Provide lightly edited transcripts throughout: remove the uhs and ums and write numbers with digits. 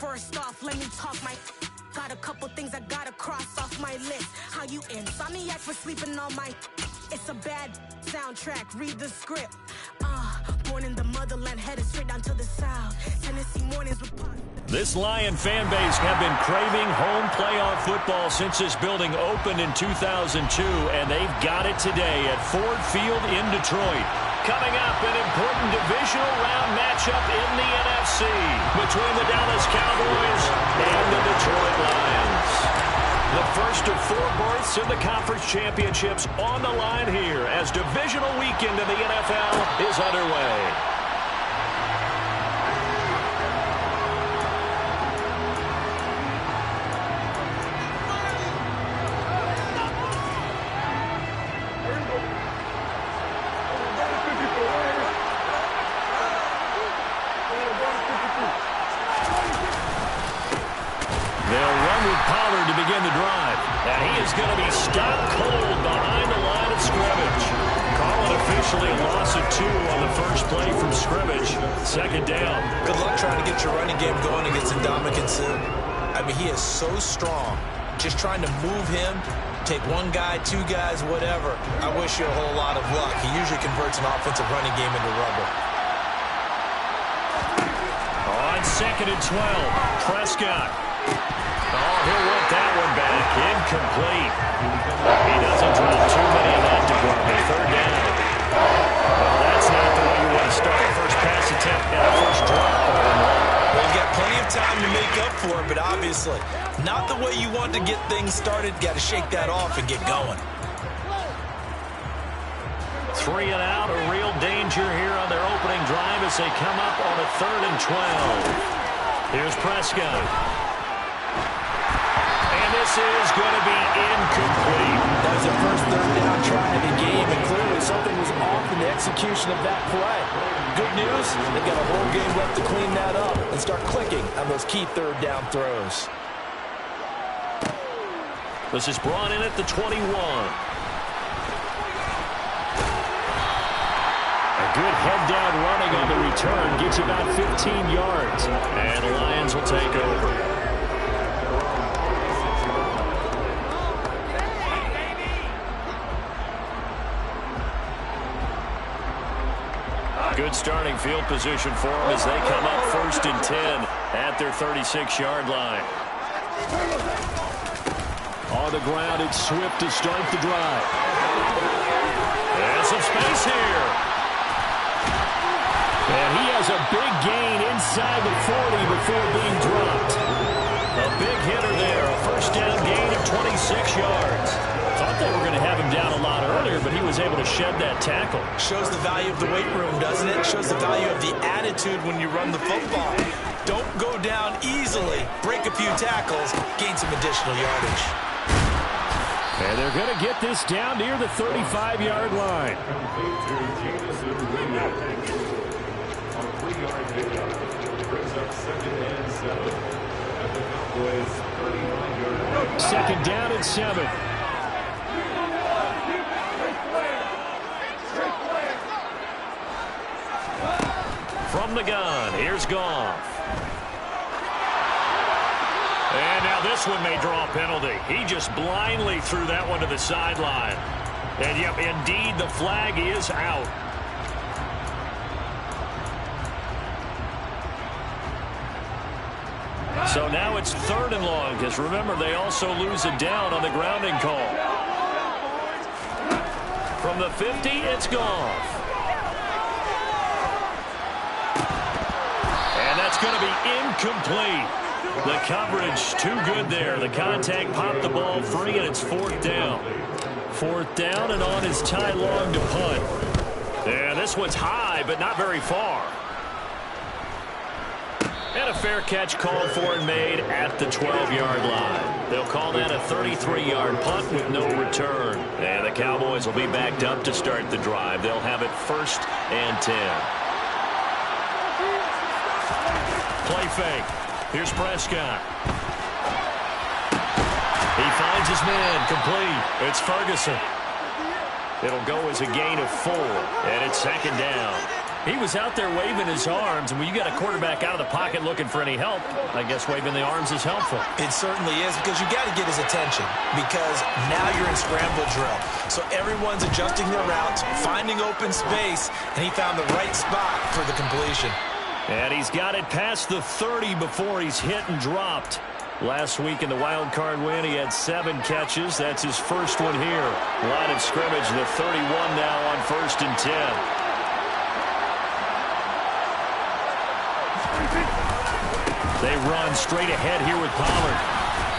First off, let me talk my got a couple things I gotta cross off my list. How you insomniac for sleeping on my it's a bad soundtrack, read the script. Born in the motherland, headed straight down to the south. Tennessee mornings with pop. This Lion fan base have been craving home playoff football since this building opened in 2002, and they've got it today at Ford Field in Detroit. Coming up, an important divisional round matchup in the NFC between the Dallas Cowboys and the Detroit Lions. The first of 4 berths in the conference championships on the line here as divisional weekend in the NFL is underway. To begin the drive, and he is going to be stopped cold behind the line of scrimmage. Call it officially a loss of 2 on the first play from scrimmage. Second down. Good luck trying to get your running game going against Ndamukong Suh. I mean, he is so strong. Just trying to move him, take 1 guy, 2 guys, whatever. I wish you a whole lot of luck. He usually converts an offensive running game into rubber. On 2nd and 12, Prescott. Oh, he'll want that one back. Incomplete. He doesn't drop too many in that department. Third down. Well, that's not the way you want to start. First pass attempt and a first drop. Well, you've got plenty of time to make up for it, but obviously not the way you want to get things started. Got to shake that off and get going. 3 and out, a real danger here on their opening drive as they come up on a 3rd and 12. Here's Prescott. This is going to be incomplete. That was their first 3rd down try of the game, and clearly something was off in the execution of that play. Good news, they've got a whole game left to clean that up and start clicking on those key 3rd down throws. This is brought in at the 21. A good head-down running on the return gets you about 15 yards. And the Lions will take over. Good starting field position for them as they come up 1st and 10 at their 36-yard line. On the ground, it's Swift to start the drive. And some space here. And he has a big gain inside the 40 before being dropped. A big hitter there, a first down gain of 26 yards. Thought they were going to have him down a lot earlier, but he was able to shed that tackle. Shows the value of the weight room, doesn't it? Shows the value of the attitude when you run the football. Don't go down easily. Break a few tackles, gain some additional yardage. And they're going to get this down near the 35-yard line. Second down and 7. From the gun, here's Goff. And now this one may draw a penalty. He just blindly threw that one to the sideline. And yep, indeed, the flag is out. So now it's 3rd and long, because remember, they also lose a down on the grounding call. From the 50, it's Goff. And that's going to be incomplete. The coverage too good there. The contact popped the ball free, and it's 4th down. 4th down, and on is Ty Long to punt. And this one's high, but not very far. And a fair catch called for and made at the 12-yard line. They'll call that a 33-yard punt with no return. And the Cowboys will be backed up to start the drive. They'll have it 1st and 10. Play fake. Here's Prescott. He finds his man, complete. It's Ferguson. It'll go as a gain of 4, and it's 2nd down. He was out there waving his arms, and when you got a quarterback out of the pocket looking for any help, I guess waving the arms is helpful. It certainly is, because you got to get his attention, because now you're in scramble drill. So everyone's adjusting their routes, finding open space, and he found the right spot for the completion. And he's got it past the 30 before he's hit and dropped. Last week in the wild card win, he had 7 catches. That's his first one here. Line of scrimmage, the 31 now on 1st and 10. They run straight ahead here with Pollard.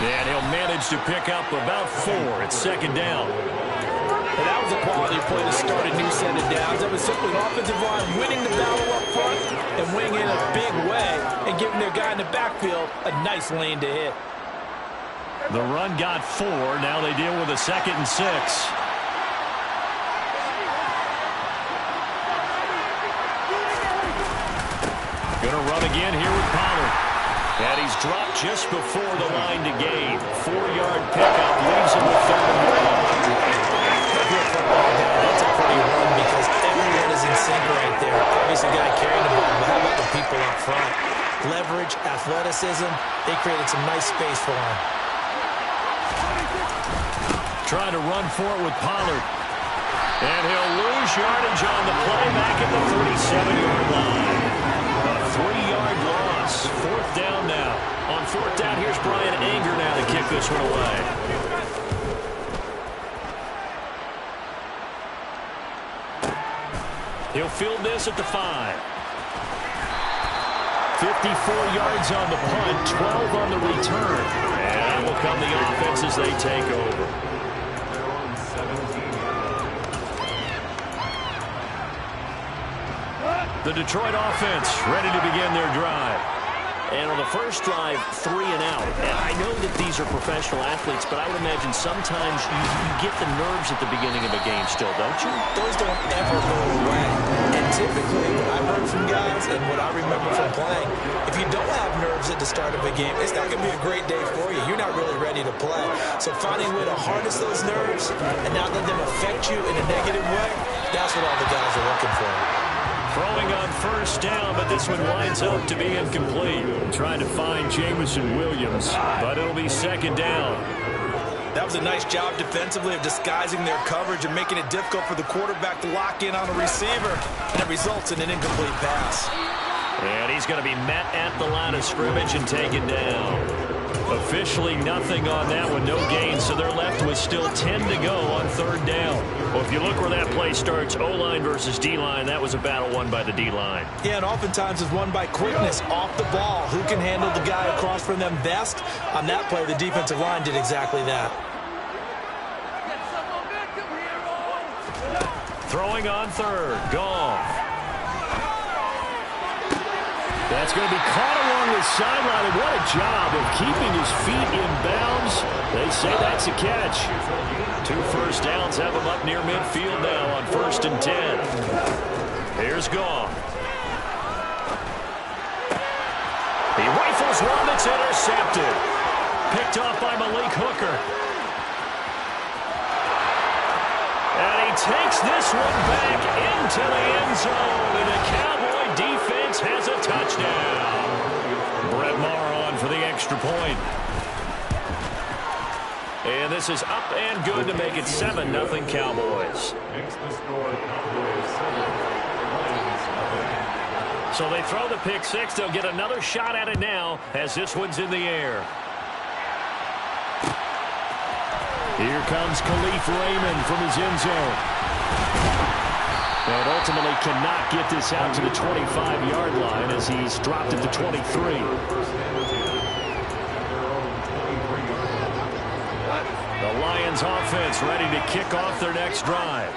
And he'll manage to pick up about 4. It's 2nd down. And that was a quality play to start a new set of downs. That was simply an offensive line winning the battle up front and winning in a big way and giving their guy in the backfield a nice lane to hit. The run got 4. Now they deal with a 2nd and 6. Gonna run again here with Pollard. And he's dropped just before the line to gain. 4-yard pickup leaves him with 3rd and 1. That's a pretty run because everyone is in sync right there. Obviously, guy carrying the ball, but how about the people up front? Leverage, athleticism, they created some nice space for him. Trying to run for it with Pollard. And he'll lose yardage on the play back at the 47-yard line. A 3-yard loss. 4th down now. On 4th down, here's Brian Anger now to kick this one away. He'll field this at the 5. 54 yards on the punt, 12 on the return. And that will come the offense as they take over. The Detroit offense ready to begin their drive. And on the first drive, 3 and out. And I know that these are professional athletes, but I would imagine sometimes you get the nerves at the beginning of a game still, don't you? Those don't ever go away. And typically, what I've heard from guys and what I remember from playing, if you don't have nerves at the start of a game, it's not going to be a great day for you. You're not really ready to play. So finding a way to harness those nerves and not let them affect you in a negative way, that's what all the guys are looking for. Throwing on 1st down, but this one winds up to be incomplete. Trying to find Jamison Williams, but it'll be 2nd down. That was a nice job defensively of disguising their coverage and making it difficult for the quarterback to lock in on a receiver, and it results in an incomplete pass. And he's going to be met at the line of scrimmage and taken down. Officially nothing on that one, no gain, so they're left with still 10 to go on 3rd down. Well, if you look where that play starts, O-line versus D-line, that was a battle won by the D-line. Yeah, and oftentimes it's won by quickness off the ball. Who can handle the guy across from them best? On that play, the defensive line did exactly that. Throwing on 3rd, Goff. That's going to be caught along the sideline, and what a job of keeping his feet in bounds. They say that's a catch. 2 first downs have him up near midfield now on 1st and 10. Here's Goff. He rifles one that's intercepted. Picked off by Malik Hooker. And he takes this one back into the end zone, and the Cowboy defense has a touchdown. Brett Maher on for the extra point. And this is up and good to make it 7-0 Cowboys. So they throw the pick 6. They'll get another shot at it now as this one's in the air. Here comes Khalif Raymond from his end zone. And ultimately cannot get this out to the 25-yard line as he's dropped at the 23. The Lions offense ready to kick off their next drive.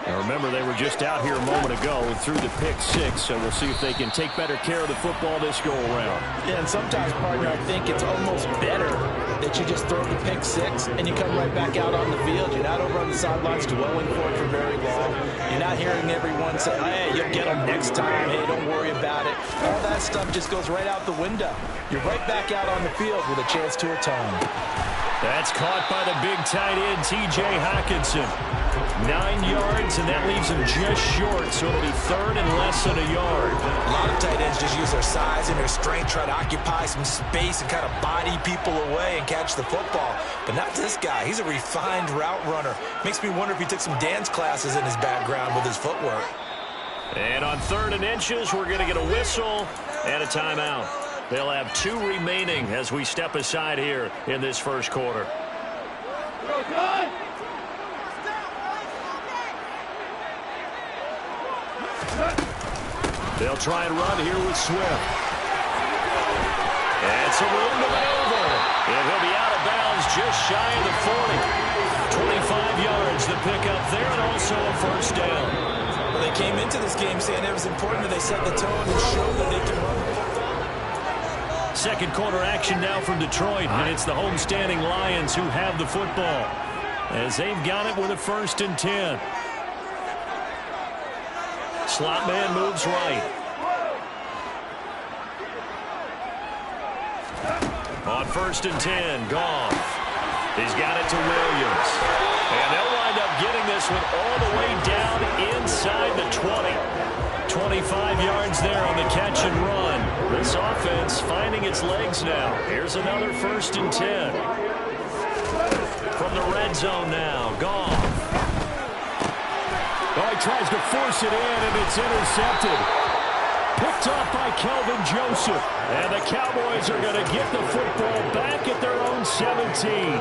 Now remember, they were just out here a moment ago and threw the pick 6, so we'll see if they can take better care of the football this go-around. Yeah, and sometimes, partner, I think it's almost better that you just throw the pick 6 and you come right back out on the field. You're not over on the sidelines dwelling for it for very long. You're not hearing everyone say, hey, you'll get them next time. Hey, don't worry about it. All that stuff just goes right out the window. You're right back out on the field with a chance to atone. That's caught by the big tight end, T.J. Hockenson. 9 yards, and that leaves him just short, so it'll be third and less than a yard. A lot of tight ends just use their size and their strength, try to occupy some space and kind of body people away and catch the football. But not this guy. He's a refined route runner. Makes me wonder if he took some dance classes in his background with his footwork. And on 3rd and inches, we're going to get a whistle and a timeout. They'll have 2 remaining as we step aside here in this first quarter. They'll try and run here with Swift. And some room to maneuver. And he'll be out of bounds just shy of the 40. 25 yards to pick up there, and also a first down. Well, they came into this game saying it was important that they set the tone and show that they can run the football. Second quarter action now from Detroit, and it's the homestanding Lions who have the football as they've got it with a 1st and 10. Slot man moves right. On 1st and 10, Goff. He's got it to Williams. And they'll wind up getting this one all the way down inside the 20. 25 yards there on the catch and run. This offense finding its legs now. Here's another 1st and 10. From the red zone now, Goff. Oh, he tries to force it in, and it's intercepted. Picked off by Kelvin Joseph. And the Cowboys are going to get the football back at their own 17.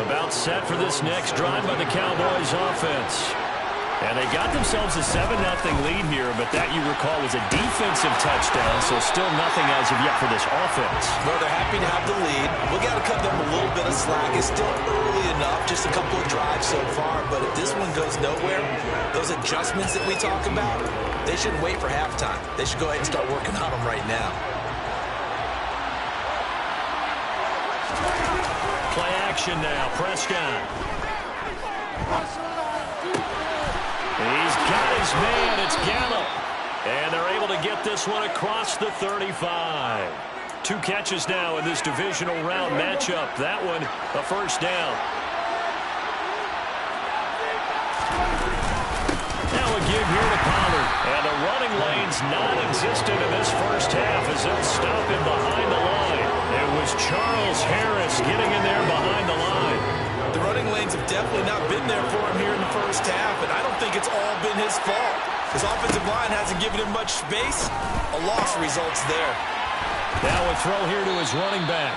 About set for this next drive by the Cowboys offense. And they got themselves a 7-0 lead here, but that, you recall, was a defensive touchdown, so still nothing as of yet for this offense. Well, they're happy to have the lead. We got to cut them a little bit of slack. It's still early enough, just a couple of drives so far, but if this one goes nowhere, those adjustments that we talk about, they shouldn't wait for halftime. They should go ahead and start working on them right now. Play action now, Prescott. He's got his man, it's Gallup. And they're able to get this one across the 35. 2 catches now in this divisional round matchup. That one, a first down. Now a give here to Pollard. And the running lane's non-existent in this first half as they'll stop him behind the line. It was Charles Harris getting in there behind the line. The running lanes have definitely not been there for him here in the first half, and I don't think it's all been his fault. His offensive line hasn't given him much space. A loss results there. Now a throw here to his running back.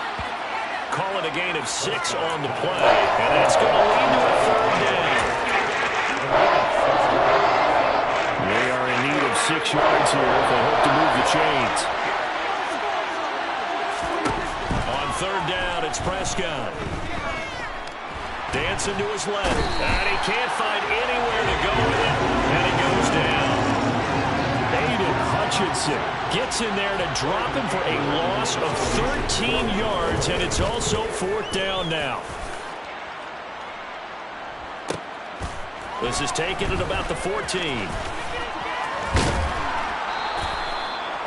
Call it a gain of 6 on the play, and that's going to lead to a 3rd down. They are in need of 6 yards here if they hope to move the chains. On 3rd down, it's Prescott. Dancing to his left, and he can't find anywhere to go with it, and he goes down. Aiden Hutchinson gets in there to drop him for a loss of 13 yards, and it's also 4th down now. This is taken at about the 14.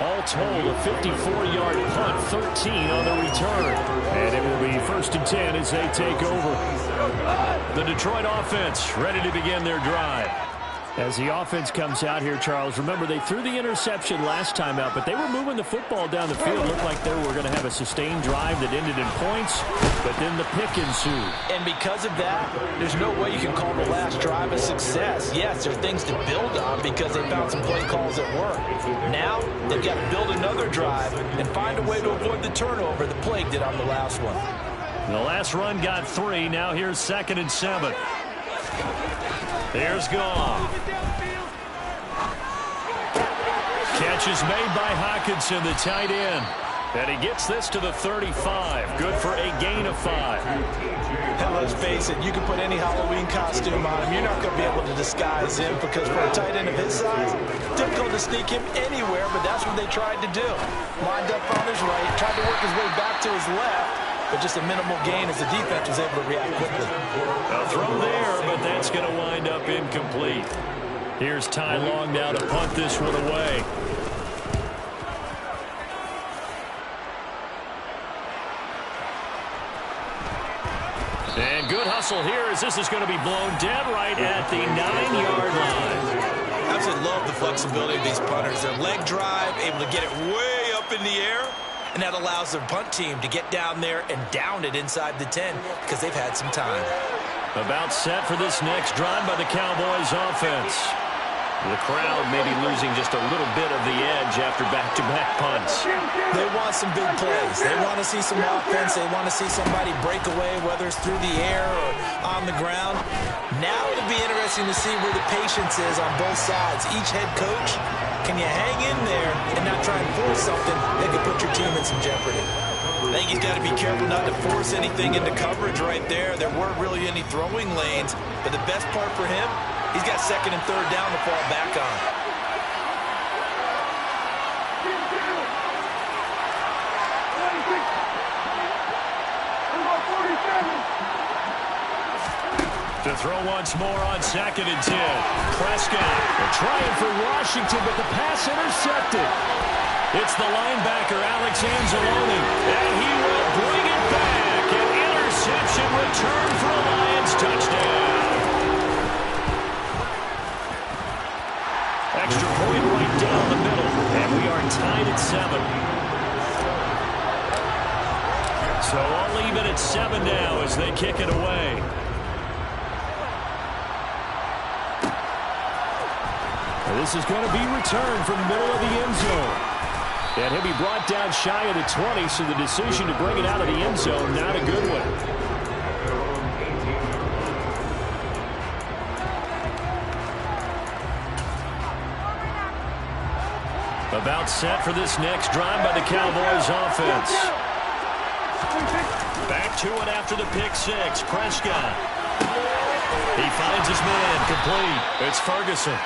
All told, a 54-yard punt, 13 on the return. And it will be 1st and 10 as they take over. The Detroit offense ready to begin their drive. As the offense comes out here, Charles, remember they threw the interception last time out, but they were moving the football down the field. Looked like they were going to have a sustained drive that ended in points, but then the pick ensued. And because of that, there's no way you can call the last drive a success. Yes, there's things to build on because they found some play calls that work. Now, they've got to build another drive and find a way to avoid the turnover that plagued it on the last one. The last run got 3. Now here's 2nd and 7. Here's Goff. Catch is made by Hockenson, the tight end. And he gets this to the 35. Good for a gain of 5. And let's face it, you can put any Halloween costume on him. You're not going to be able to disguise him because for a tight end of his size, difficult to sneak him anywhere, but that's what they tried to do. Lined up on his right, tried to work his way back to his left, but just a minimal gain as the defense was able to react quickly. A throw there, but that's going to wind up incomplete. Here's Ty Long now to punt this one away. And good hustle here as this is going to be blown dead right at the 9-yard line. I absolutely love the flexibility of these punters. Their leg drive, able to get it way up in the air, and that allows their punt team to get down there and down it inside the 10 because they've had some time. About set for this next drive by the Cowboys offense. The crowd may be losing just a little bit of the edge after back-to-back punts. They want some big plays. They want to see some offense. They want to see somebody break away, whether it's through the air or on the ground. Now it'll be interesting to see where the patience is on both sides. Each head coach, can you hang in there and not try and force something that could put your team in some jeopardy? I think he's got to be careful not to force anything into coverage right there. There weren't really any throwing lanes, but the best part for him, he's got second and third down to fall back on. To throw once more on 2nd and 10. Prescott. They're trying for Washington, but the pass intercepted. It's the linebacker, Alex Anzalone, and he will bring it back. An interception return for a Lions touchdown. Extra point right down the middle, and we are tied at 7. So I'll leave it at 7 now as they kick it away. This is going to be returned from the middle of the end zone. And he'll be brought down shy of the 20, so the decision to bring it out of the end zone, not a good one. About set for this next drive by the Cowboys offense. Back to it after the pick 6. Prescott. He finds his man complete. It's Ferguson.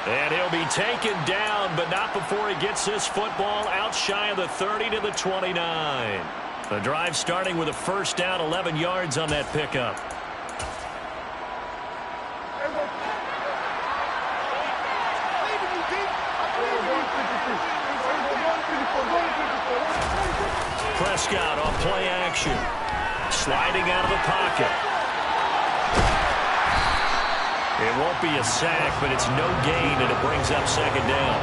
And he'll be taken down, but not before he gets this football out shy of the 30 to the 29. The drive starting with a first down, 11 yards on that pickup. Prescott off play action. Sliding out of the pocket. It won't be a sack, but it's no gain, and it brings up 2nd down.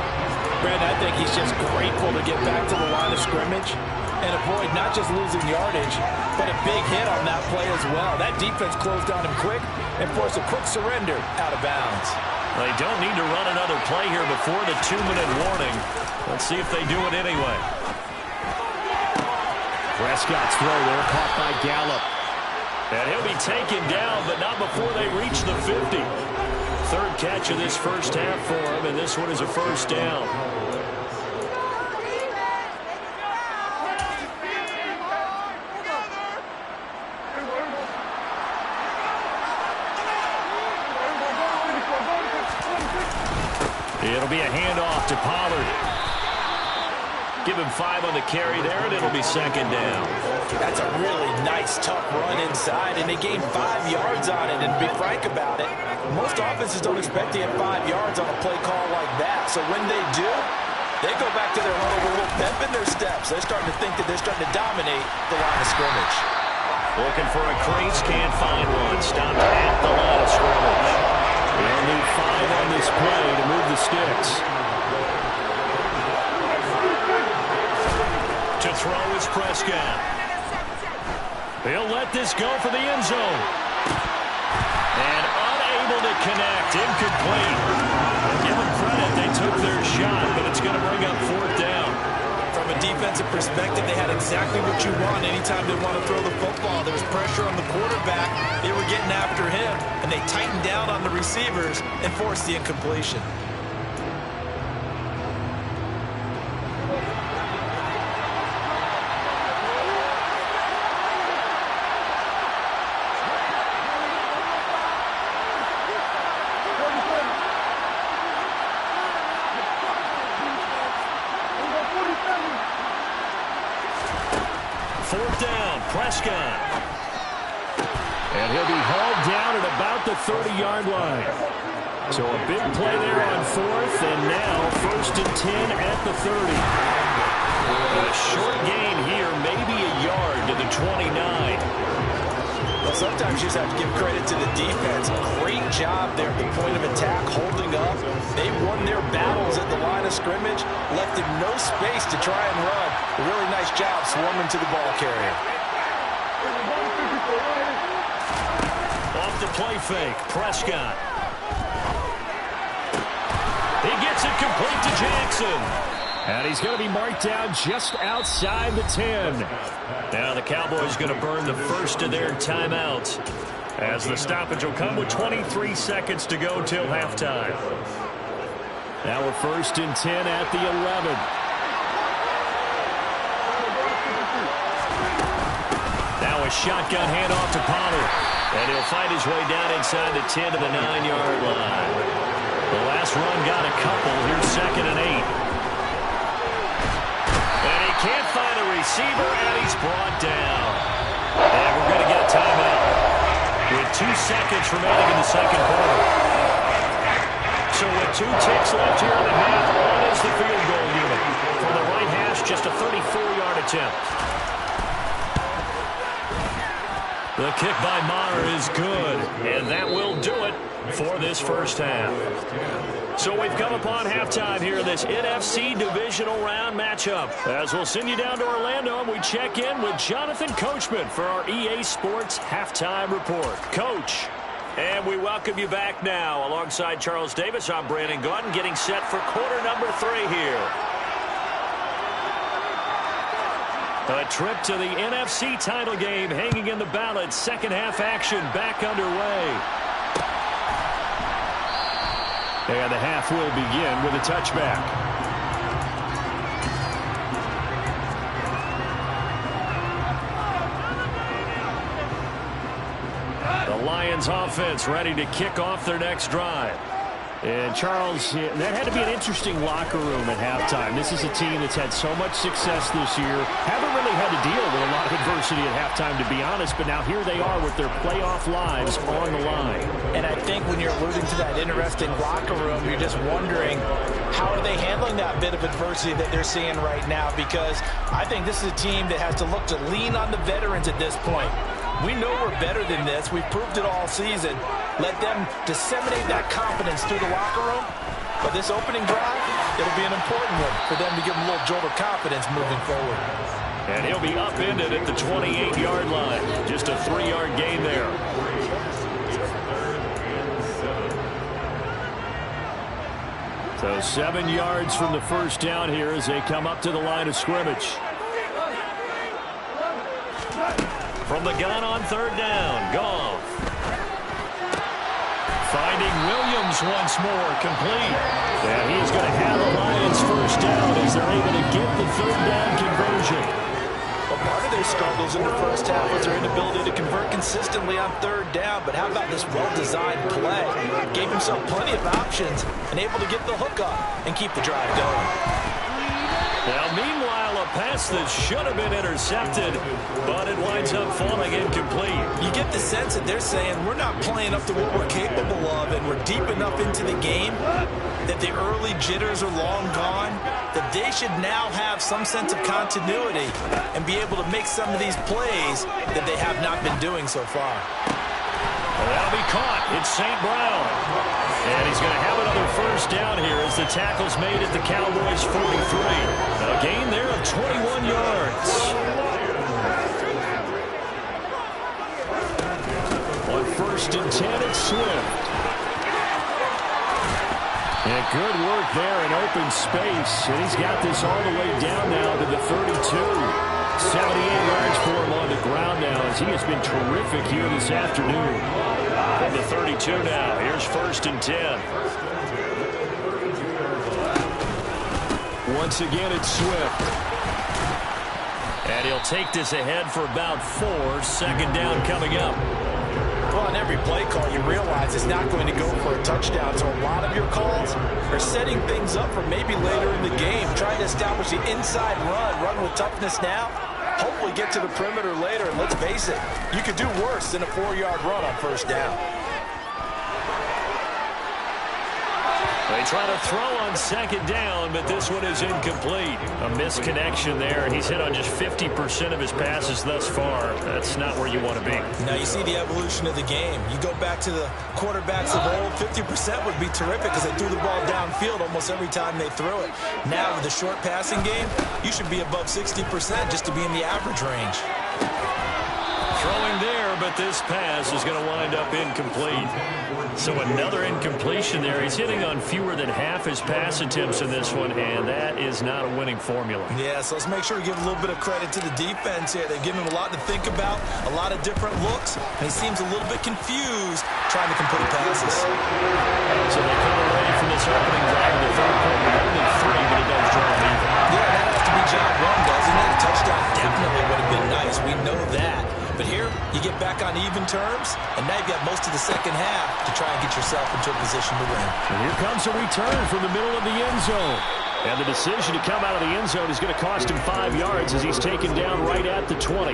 Brad, I think he's just grateful to get back to the line of scrimmage and avoid not just losing yardage, but a big hit on that play as well. That defense closed on him quick and forced a quick surrender out of bounds. They don't need to run another play here before the 2-minute warning. Let's see if they do it anyway. Prescott's throw there, caught by Gallup. And he'll be taken down, but not before they reach the 50. 3rd catch of this first half for him, and this one is a first down. It'll be a handoff to Pollard. Give him 5 on the carry there, and it'll be 2nd down. That's a really nice, tough run inside, and they gained 5 yards on it. And to be frank about it, most offenses don't expect to get 5 yards on a play call like that. So when they do, they go back to their huddle with a little pep in their steps. They're starting to think that they're starting to dominate the line of scrimmage. Looking for a crease, can't find one. Stopped at the line of scrimmage. They'll need 5 on this play to move the sticks. To throw is Prescott. He'll let this go for the end zone. And unable to connect. Incomplete. Give them credit. They took their shot, but it's going to bring up 4th down. From a defensive perspective, they had exactly what you want anytime they want to throw the football. There was pressure on the quarterback. They were getting after him, and they tightened down on the receivers and forced the incompletion. Prescott. And he'll be hauled down at about the 30-yard line. So a big play there on 4th, and now 1st and 10 at the 30. A short gain here, maybe a yard to the 29. sometimes you just have to give credit to the defense. Great job there at the point of attack, holding up. They won their battles at the line of scrimmage, left him no space to try and run. A really nice job swarming to the ball carrier. Off the play fake, Prescott. He gets it complete to Jackson. And he's going to be marked down just outside the 10. Now the Cowboys going to burn the first of their timeouts, as the stoppage will come with 23 seconds to go till halftime. Now we're 1st and 10 at the 11. Now a shotgun handoff to Pollard. And he'll fight his way down inside the 10 to the 9-yard line. The last run got a couple. Here's 2nd and 8. And he can't find a receiver, and he's brought down. And we're going to get a timeout with 2 seconds remaining in the second quarter. So with 2 ticks left here in the half, on is the field goal unit. From the right hash, just a 34-yard attempt. The kick by Maher is good, and that will do it for this first half. So we've come upon halftime here in this NFC divisional round matchup. As we'll send you down to Orlando, and we check in with Jonathan Coachman for our EA Sports Halftime Report. Coach, and we welcome you back now. Alongside Charles Davis, I'm Brandon Gaudin, getting set for quarter number 3 here. A trip to the NFC title game hanging in the balance. Second half action back underway. And the half will begin with a touchback. The Lions offense ready to kick off their next drive. And, Charles, that had to be an interesting locker room at halftime. This is a team that's had so much success this year. Haven't really had to deal with a lot of adversity at halftime, to be honest. But now here they are with their playoff lives on the line. And I think when you're alluding to that interesting locker room, you're just wondering, how are they handling that bit of adversity that they're seeing right now? Because I think this is a team that has to look to lean on the veterans at this point. We know we're better than this. We've proved it all season. Let them disseminate that confidence through the locker room. But this opening drive, it'll be an important one for them to give them a little jolt of confidence moving forward. And he'll be upended at the 28-yard line. Just a 3-yard gain there. So 7 yards from the first down here as they come up to the line of scrimmage. From the gun on 3rd down, Goff. Finding Williams once more, complete. And he's going to have the Lions first down as they're able to get the 3rd down conversion. Well, part of their struggles in the first half was their inability to convert consistently on 3rd down. But how about this well-designed play? Gave himself plenty of options and able to get the hook up and keep the drive going. Now, meanwhile, a pass that should have been intercepted, but it winds up falling incomplete. You get the sense that they're saying we're not playing up to what we're capable of, and we're deep enough into the game that the early jitters are long gone, that they should now have some sense of continuity and be able to make some of these plays that they have not been doing so far. Well, that'll be caught. It's St. Brown. And he's going to have another first down here as the tackle's made at the Cowboys' 43. A gain there of 21 yards. On 1st and 10, it's Swift. And good work there in open space. And he's got this all the way down now to the 32. 78 yards for him on the ground now as he has been terrific here this afternoon. From the 32 now, here's 1st and 10. Once again, it's Swift. And he'll take this ahead for about 4. 2nd down coming up. Well, on every play call, you realize it's not going to go for a touchdown. So a lot of your calls are setting things up for maybe later in the game, trying to establish the inside run with toughness now. Hopefully get to the perimeter later. And let's face it, you could do worse than a 4-yard run on 1st down. They try to throw on second down, but this one is incomplete. A misconnection there. He's hit on just 50% of his passes thus far. That's not where you want to be. Now you see the evolution of the game. You go back to the quarterbacks of old, 50% would be terrific because they threw the ball downfield almost every time they threw it. Now with the short passing game, you should be above 60% just to be in the average range. Throwing there, but this pass is going to wind up incomplete. So another incompletion there. He's hitting on fewer than half his pass attempts in this one, and that is not a winning formula. Yeah, so let's make sure we give a little bit of credit to the defense here. They've given him a lot to think about, a lot of different looks, and he seems a little bit confused trying to complete passes. So they come away from this opening drive in the third quarter with only 3, but it does draw an even. Yeah, that has to be job one, doesn't it? A touchdown definitely would have been nice. We know that. But here, you get back on even terms, and now you've got most of the second half to try and get yourself into a position to win. And here comes a return from the middle of the end zone. And the decision to come out of the end zone is going to cost him 5 yards as he's taken down right at the 20.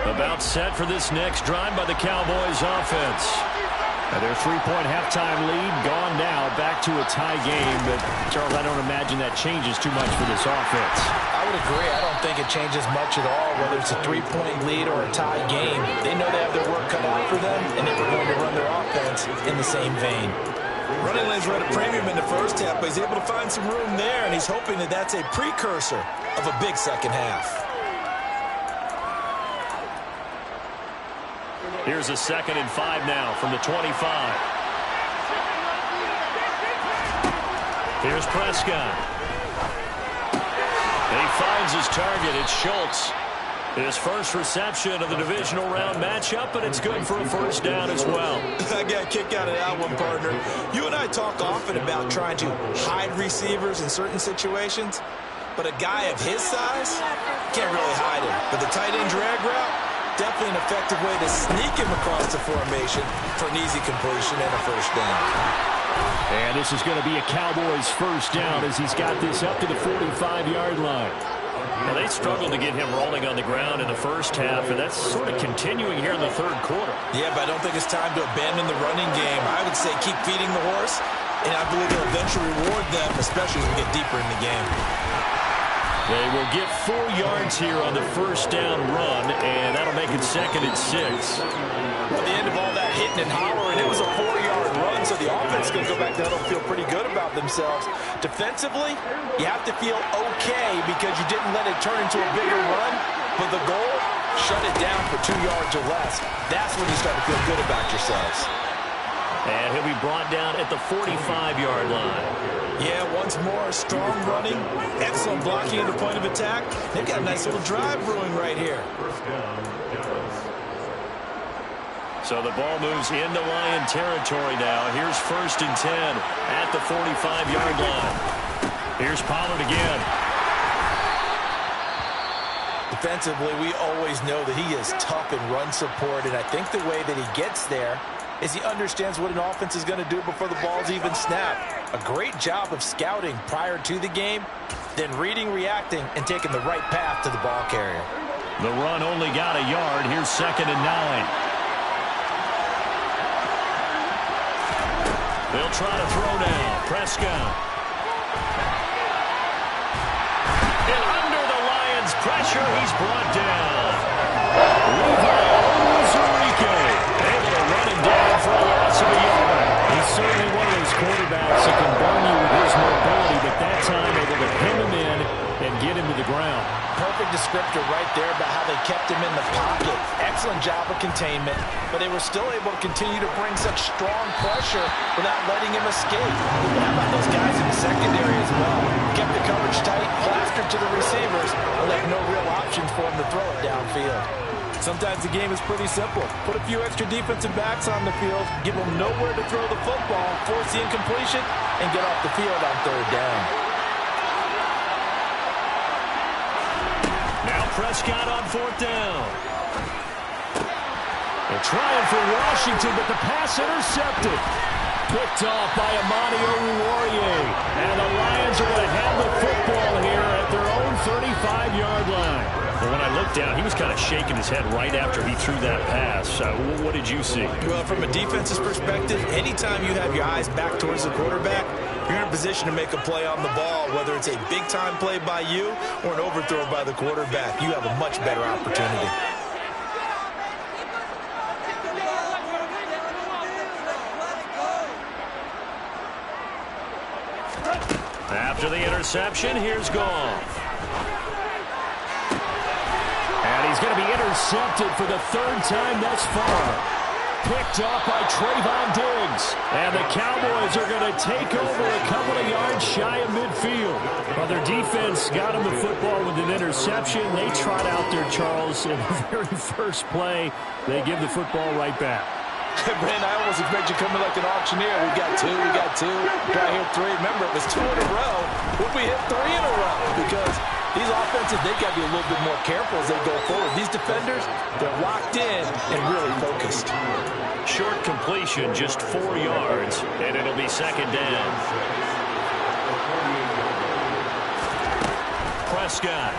About set for this next drive by the Cowboys offense. And their 3-point halftime lead gone now, back to a tie game. But, Charles, I don't imagine that changes too much for this offense. I would agree. I don't think it changes much at all, whether it's a 3-point lead or a tie game. They know they have their work cut out for them, and they were going to run their offense in the same vein. Running lanes were at a premium in the first half, but he's able to find some room there, and he's hoping that that's a precursor of a big second half. Here's a 2nd and 5 now from the 25. Here's Prescott. And he finds his target. It's Schultz. His first reception of the divisional round matchup, but it's good for a first down as well. I got a kick out of that one, partner. You and I talk often about trying to hide receivers in certain situations, but a guy of his size can't really hide him. But the tight end drag route, definitely an effective way to sneak him across the formation for an easy completion and a first down. And this is going to be a Cowboys first down as he's got this up to the 45-yard line. Now, they struggled to get him rolling on the ground in the first half, and that's sort of continuing here in the third quarter. Yeah, but I don't think it's time to abandon the running game. I would say keep feeding the horse, and I believe they'll eventually reward them, especially as we get deeper in the game. They will get 4 yards here on the first down run, and that'll make it 2nd and 6. At the end of all that hitting and hollering, it was a 4-yard run, so the offense is going to go back down and feel pretty good about themselves. Defensively, you have to feel okay because you didn't let it turn into a bigger run, but the goal, shut it down for 2 yards or less. That's when you start to feel good about yourselves. And he'll be brought down at the 45-yard line. Yeah, once more, strong running, excellent blocking at the point of attack. They've got a nice little drive brewing right here. So the ball moves into Lion territory now. Here's 1st and 10 at the 45-yard line. Here's Pollard again. Defensively, we always know that he is tough in run support, and I think the way that he gets there is he understands what an offense is going to do before the ball's even snapped. A great job of scouting prior to the game, then reading, reacting, and taking the right path to the ball carrier. The run only got a yard. Here's 2nd and 9. They'll try to throw now. Prescott. And under the Lions' pressure, he's brought down. Able to run him down for a loss of a yard. He's certainly one of those quarterbacks that can burn you with his mobility, but that time able to pin him in and get him to the ground. Perfect descriptor right there about how they kept him in the pocket. Excellent job of containment, but they were still able to continue to bring such strong pressure without letting him escape. How about those guys in the secondary as well? Kept the coverage tight, plastered to the receivers, and left no real options for him to throw it downfield. Sometimes the game is pretty simple. Put a few extra defensive backs on the field, give them nowhere to throw the football, force the incompletion, and get off the field on 3rd down. Now Prescott on 4th down. They're trying for Washington, but the pass intercepted. Picked off by Amani Oruwariye. And the Lions are going to have the football here at their own 35-yard line. But when I look broke down. He was kind of shaking his head right after he threw that pass. What did you see? Well, from a defense's perspective, anytime you have your eyes back towards the quarterback, you're in a position to make a play on the ball, whether it's a big-time play by you or an overthrow by the quarterback. You have a much better opportunity. After the interception, here's Goff. And he's going to be intercepted for the third time thus far. Picked up by Trayvon Diggs. And the Cowboys are going to take over a couple of yards shy of midfield. Well, their defense got him the football with an interception. They trot out there, Charles, in the very first play. They give the football right back. Man, I almost expect you coming like an auctioneer. We got two, got here three. Remember, it was 2 in a row. Would we hit 3 in a row? Because these offenses, they got to be a little bit more careful as they go forward. These defenders, they're locked in and really focused. Short completion, just 4 yards, and it'll be second down. Prescott.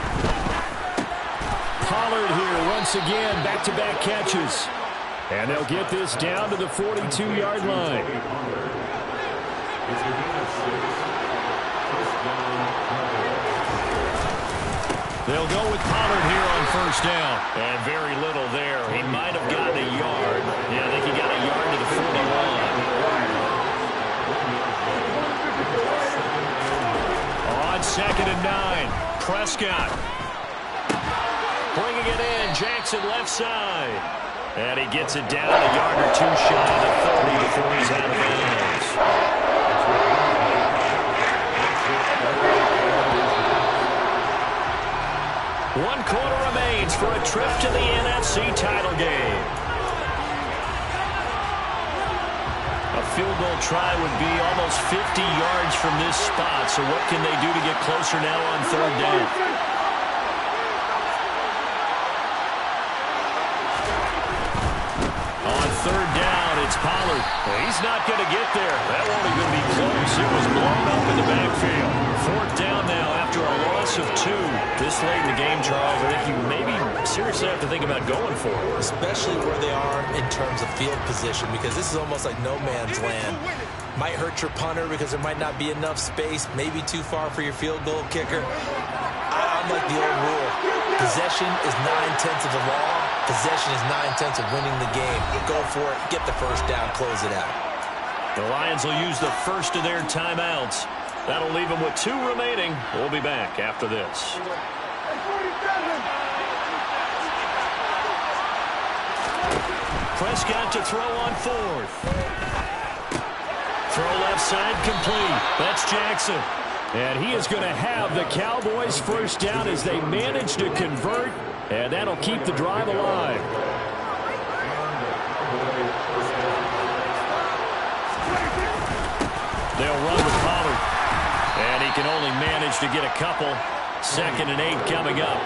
Pollard here once again, back-to-back catches. And they'll get this down to the 42-yard line. They'll go with Pollard here on first down. And very little there. He might have gotten a yard. Yeah, I think he got a yard to the 41. On second and 9, Prescott. Bringing it in, Jackson left side. And he gets it down a yard or 2 shy of the 30 before he's out of bounds. One quarter remains for a trip to the NFC title game. A field goal try would be almost 50 yards from this spot. So what can they do to get closer now on third down? Third down, it's Pollard. He's not going to get there. That won't even be close. It was blown up in the backfield. Fourth down now after a loss of 2. This late in the game, Charles, I think you maybe seriously have to think about going for it. Especially where they are in terms of field position, because this is almost like no man's land. Might hurt your punter because there might not be enough space, maybe too far for your field goal kicker. I'm like the old rule. Possession is 9/10 of the law. Possession is 9/10 of winning the game. Go for it. Get the first down. Close it out. The Lions will use the first of their timeouts. That'll leave them with 2 remaining. We'll be back after this. Prescott to throw on 4th. Throw left side complete. That's Jackson. And he is going to have the Cowboys first down as they manage to convert. And that'll keep the drive alive. They'll run with Pollard. And he can only manage to get a couple. Second and 8 coming up.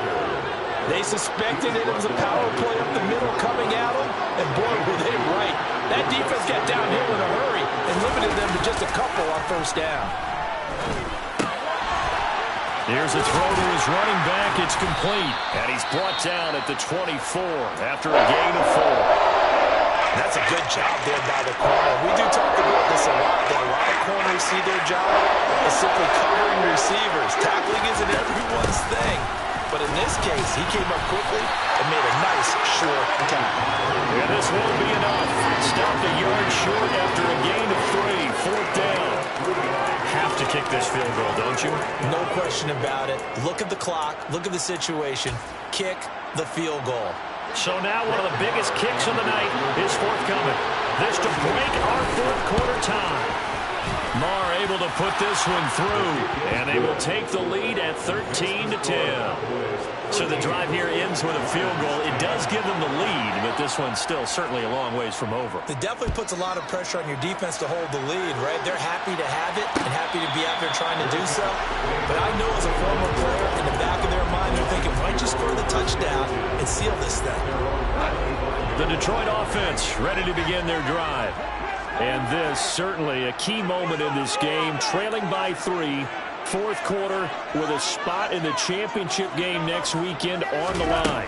They suspected it was a power play up the middle coming at them. And boy, were they right. That defense got downhill in a hurry and limited them to just a couple on first down. Here's a throw to his running back. It's complete. And he's brought down at the 24 after a gain of 4. That's a good job there by the corner. We do talk about this a lot, that a lot of corners see their job as simply covering receivers. Tackling isn't everyone's thing. But in this case, he came up quickly and made a nice, short tackle. And this won't be enough. Stopped a yard short after a gain of 3. Fourth down. Have to kick this field goal, don't you? No question about it. Look at the clock. Look at the situation. Kick the field goal. So now one of the biggest kicks of the night is forthcoming. This to break our fourth quarter tie. Marr able to put this one through, and they will take the lead at 13-10. So the drive here ends with a field goal. It does give them the lead, but this one's still certainly a long ways from over. It definitely puts a lot of pressure on your defense to hold the lead, right? They're happy to have it and happy to be out there trying to do so. But I know as a former player, in the back of their mind, they're thinking, why don't you score the touchdown and seal this thing? The Detroit offense ready to begin their drive. And this certainly a key moment in this game, trailing by 3, Fourth quarter with a spot in the championship game next weekend on the line.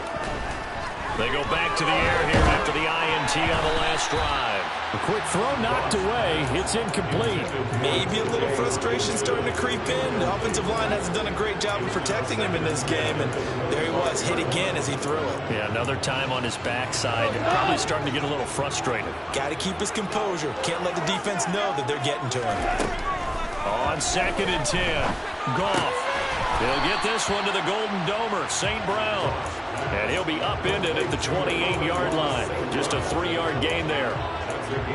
They go back to the air here after the INT on the last drive. A quick throw knocked away. It's incomplete. Maybe a little frustration starting to creep in. The offensive line hasn't done a great job of protecting him in this game, and there he was, hit again as he threw it. Yeah, another time on his backside. Probably starting to get a little frustrated. Got to keep his composure. Can't let the defense know that they're getting to him. On 2nd and 10, Goff. He'll get this one to the Golden Domer, St. Brown. And he'll be upended at the 28-yard line. Just a 3-yard gain there.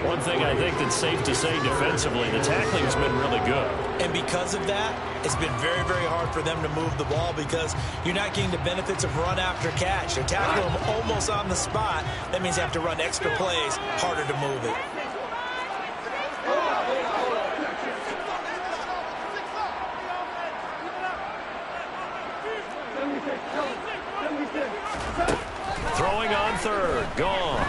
One thing I think that's safe to say defensively, the tackling's been really good. And because of that, it's been very, very hard for them to move the ball because you're not getting the benefits of run after catch. They're tackling them almost on the spot. That means you have to run extra plays, harder to move it. Throwing on 3rd, gone.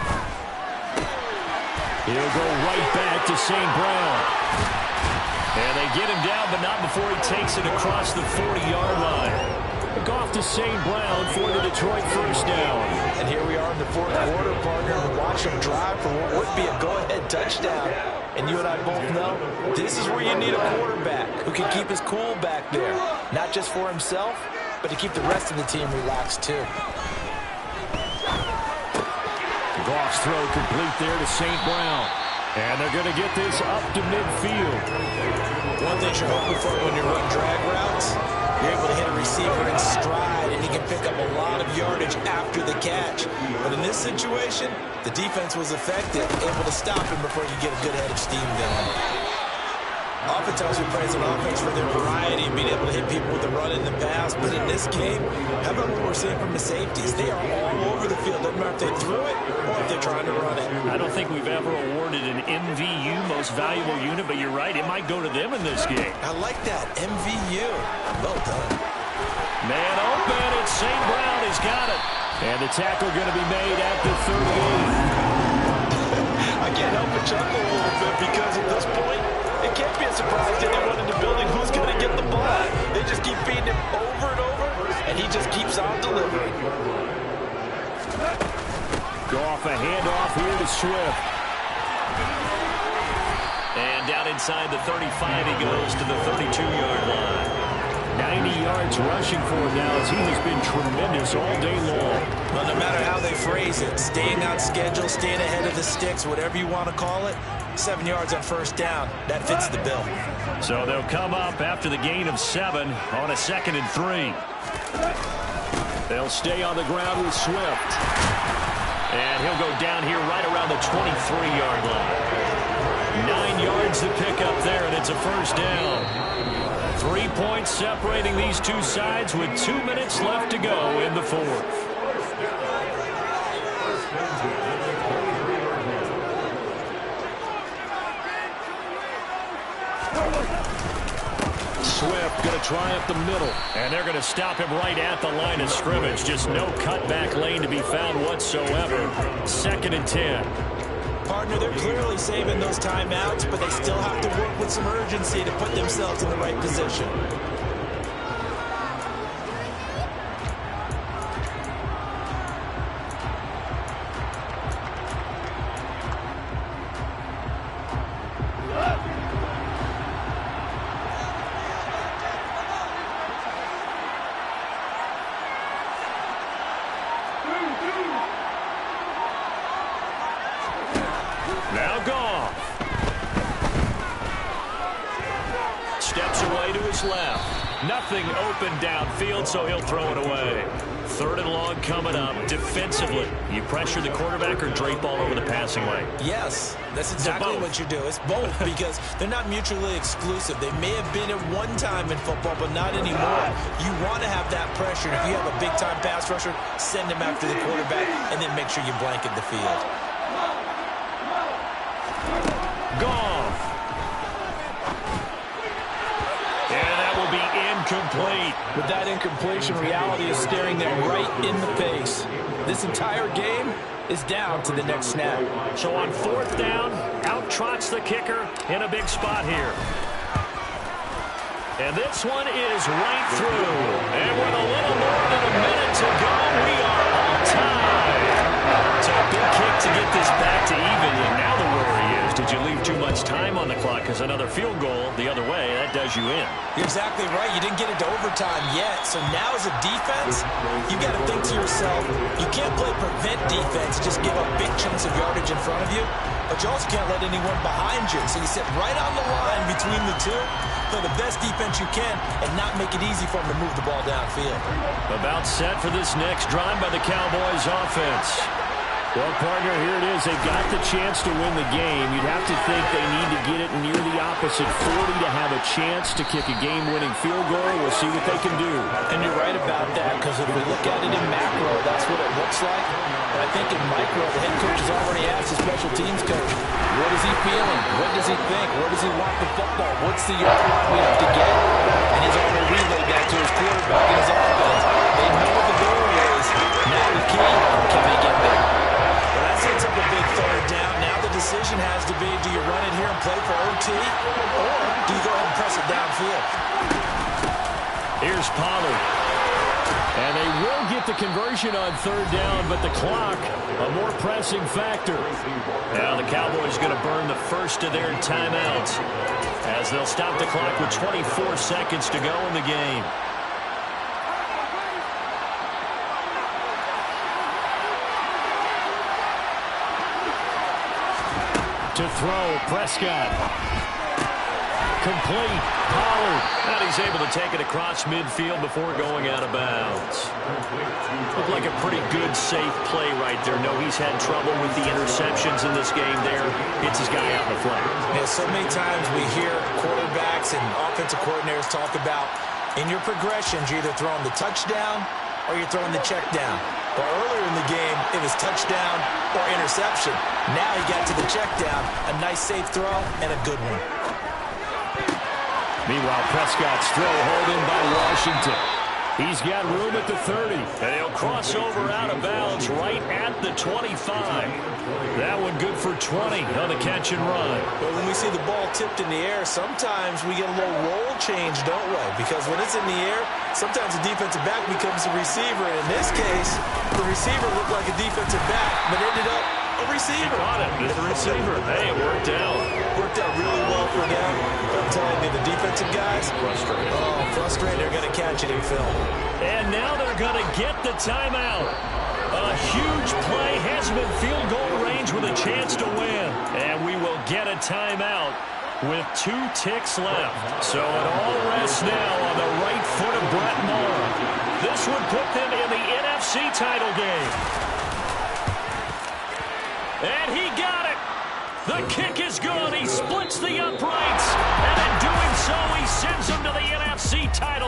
He'll go right back to St. Brown. And they get him down, but not before he takes it across the 40-yard line. Goff to St. Brown for the Detroit first down. And here we are in the fourth quarter, partner, and watch him drive for what would be a go-ahead touchdown. And you and I both know this is where you need a quarterback who can keep his cool back there. Not just for himself, but to keep the rest of the team relaxed too. Goff's throw complete there to St. Brown. And they're going to get this up to midfield. One thing you're hoping for when you run drag routes, you're able to hit a receiver in stride, and he can pick up a lot of yardage after the catch. But in this situation, the defense was effective, able to stop him before he could get a good head of steam going. Oftentimes we praise an offense for their variety and being able to hit people with the run in the pass. But in this game, how about what we're seeing from the safeties? They are all over the field. Doesn't matter if they threw it or if they're trying to run it. I don't think we've ever awarded an MVU, most valuable unit, but you're right, it might go to them in this game. I like that, MVU. Well done. Man open, and St. Brown has got it. And the tackle going to be made at the 38. I can't help but chuckle a little bit because at this point, it can't be a surprise to anyone in the building who's going to get the ball. They just keep feeding him over and over, and he just keeps on delivering. Goff, a handoff here to Swift. And down inside the 35, he goes to the 32-yard line. 90 yards rushing for him now as he has been tremendous all day long. Well, no matter how they phrase it, staying on schedule, staying ahead of the sticks, whatever you want to call it, 7 yards on first down, that fits the bill. So they'll come up after the gain of 7 on a 2nd and 3. They'll stay on the ground with Swift. And he'll go down here right around the 23-yard line. 9 yards to pick up there, and it's a first down. 3 points separating these two sides with 2 minutes left to go in the fourth. Swift going to try up the middle. And they're going to stop him right at the line of scrimmage. Just no cutback lane to be found whatsoever. 2nd and 10. Partner, they're clearly saving those timeouts, but they still have to work with some urgency to put themselves in the right position. Now Goff. Steps away to his left. Nothing open downfield, so he'll throw it away. 3rd and long coming up. Defensively, you pressure the quarterback or drape all over the passing lane? Yes, that's exactly what you do. It's both because they're not mutually exclusive. They may have been at one time in football, but not anymore. You want to have that pressure. If you have a big-time pass rusher, send him after the quarterback, and then make sure you blanket the field. Goff. And that will be incomplete. With that incompletion, reality is staring them right in the face. This entire game is down to the next snap. So on 4th down, out trots the kicker in a big spot here. And this one is right through. And with a little more than a minute to go, we are all tied. So a big kick to get this back to even. And now the worry is, did you leave too much time on the clock? Because another field goal the other way, that does you in. You're exactly right. You didn't get into overtime yet. So now as a defense, you got to think to yourself, you can't play prevent defense, just give up big chunks of yardage in front of you. But you also can't let anyone behind you. So you sit right on the line between the two, play the best defense you can, and not make it easy for them to move the ball downfield. About set for this next drive by the Cowboys offense. Well, partner, here it is. They've got the chance to win the game. You'd have to think they need to get it near the opposite 40 to have a chance to kick a game-winning field goal. We'll see what they can do. And you're right about that, because if we look at it in macro, that's what it looks like. But I think in micro, the head coach has already asked the special teams coach, what is he feeling? What does he think? Where does he want the football? What's the yard line we have to get? And he's already relayed that to his quarterback and his offense. They know what the goal is. Now the key, can they get there? That sets up a big third down. Now the decision has to be, do you run it here and play for OT, or do you go ahead and press it downfield? Here's Pollard. And they will get the conversion on third down, but the clock, a more pressing factor. Now the Cowboys going to burn the first of their timeouts as they'll stop the clock with 24 seconds to go in the game. To throw, Prescott. Complete, Pollard. And he's able to take it across midfield before going out of bounds. Looked like a pretty good, safe play right there. No, he's had trouble with the interceptions in this game there. Hits his guy out in the flat. Yeah, so many times we hear quarterbacks and offensive coordinators talk about, in your progressions, you're either throwing the touchdown or you're throwing the check down. But earlier in the game, it was touchdown or interception. Now he got to the check down, a nice safe throw, and a good one. Meanwhile, Prescott's throw hauled in by Washington. He's got room at the 30. And he'll cross over out of bounds right at the 25. That one good for 20 on the catch and run. But when we see the ball tipped in the air, sometimes we get a little roll change, don't we? Because when it's in the air, sometimes the defensive back becomes a receiver. And in this case, the receiver looked like a defensive back, but ended up a receiver. He caught it. The receiver. Hey, it worked out. Worked out really well for them. I'm telling you, the defensive guys, Frustrated. Oh, frustrated. They're going to catch it in film. And now they're going to get the timeout. A huge play has been field goal range with a chance to win. And we will get a timeout with 2 ticks left. So it all rests now on the right foot of Brett Maher. This would put them in the NFC title game. And he got it. The kick is good. He splits the uprights. And in doing so, he sends them to the NFC title